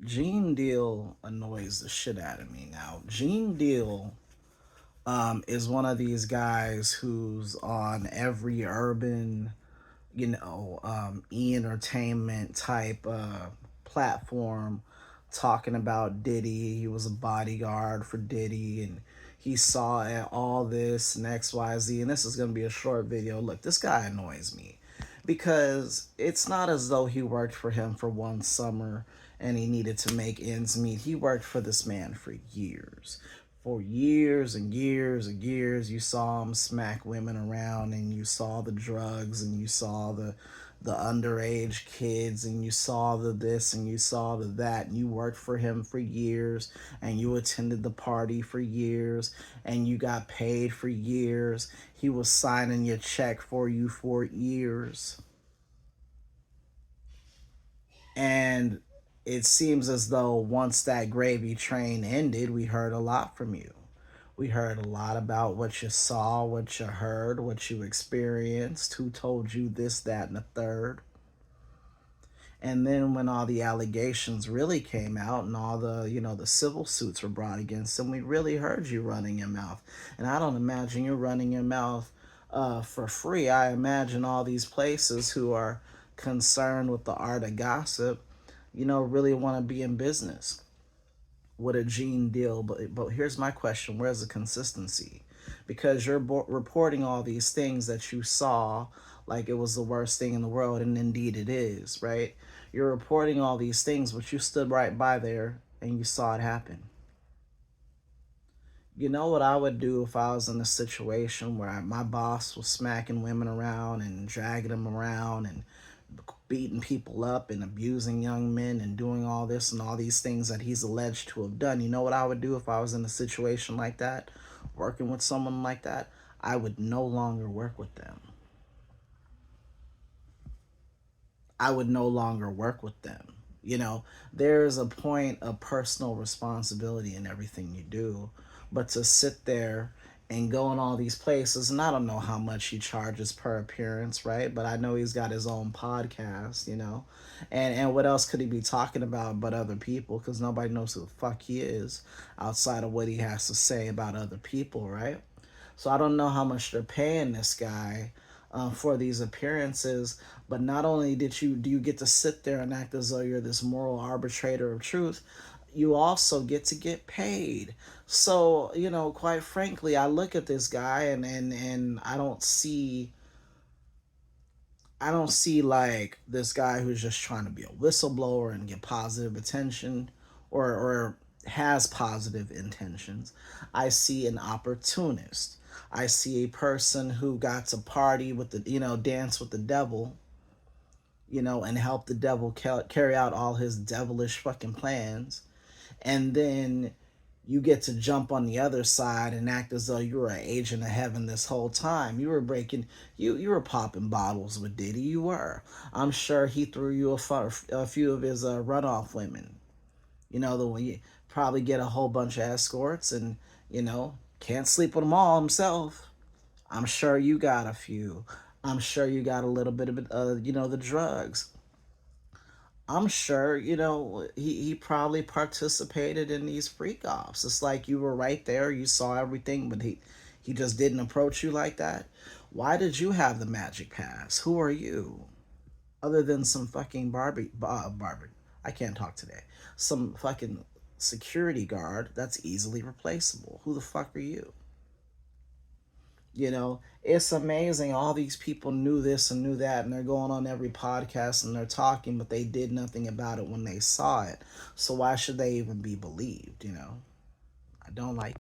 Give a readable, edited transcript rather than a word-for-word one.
Gene Deal annoys the shit out of me now. Gene Deal is one of these guys who's on every urban, e-entertainment type platform talking about Diddy. He was a bodyguard for Diddy, and he saw all this and XYZ. And this is going to be a short video. Look, this guy annoys me because it's not as though he worked for him for one summer and he needed to make ends meet. He worked for this man for years. For years and years and years, you saw him smack women around, and you saw the drugs, and you saw the underage kids, and you saw the this, and you saw the that, and you worked for him for years, and you attended the party for years, and you got paid for years. He was signing your check for you for years. And it seems as though once that gravy train ended, we heard a lot from you. We heard a lot about what you saw, what you heard, what you experienced, who told you this, that, and the third. And then when all the allegations really came out and all the civil suits were brought against him, we really heard you running your mouth. And I don't imagine you running your mouth for free. I imagine all these places who are concerned with the art of gossip, really want to be in business with a Gene Deal. But here's my question: where's the consistency? Because you're reporting all these things that you saw like it was the worst thing in the world, and indeed it is, right? You're reporting all these things, but you stood right by there and you saw it happen. You know what I would do if I was in a situation where my boss was smacking women around and dragging them around and beating people up and abusing young men and doing all this and all these things that he's alleged to have done? You know what I would do if I was in a situation like that, working with someone like that? I would no longer work with them. I would no longer work with them. There's a point of personal responsibility in everything you do, but to sit there and go in all these places, and I don't know how much he charges per appearance, right? But I know he's got his own podcast, and what else could he be talking about but other people? Because nobody knows who the fuck he is outside of what he has to say about other people, right? So I don't know how much they're paying this guy for these appearances. But not only do you get to sit there and act as though you're this moral arbitrator of truth, you also get paid. So, quite frankly, I look at this guy and I don't see like this guy who's just trying to be a whistleblower and get positive attention, or has positive intentions. I see an opportunist. I see a person who got to party with dance with the devil, and help the devil carry out all his devilish fucking plans. And then you get to jump on the other side and act as though you were an agent of heaven this whole time. You were you were popping bottles with Diddy. You were. I'm sure he threw you a few of his runoff women. The one you probably get a whole bunch of escorts, and can't sleep with them all himself. I'm sure you got a few. I'm sure you got a little bit of the drugs. I'm sure, he probably participated in these freak offs. It's like you were right there, you saw everything, but he just didn't approach you like that. Why did you have the magic pass? Who are you? Other than some fucking Barbie. I can't talk today. Some fucking security guard that's easily replaceable. Who the fuck are you? It's amazing. All these people knew this and knew that, and they're going on every podcast and they're talking, but they did nothing about it when they saw it. So why should they even be believed? I don't like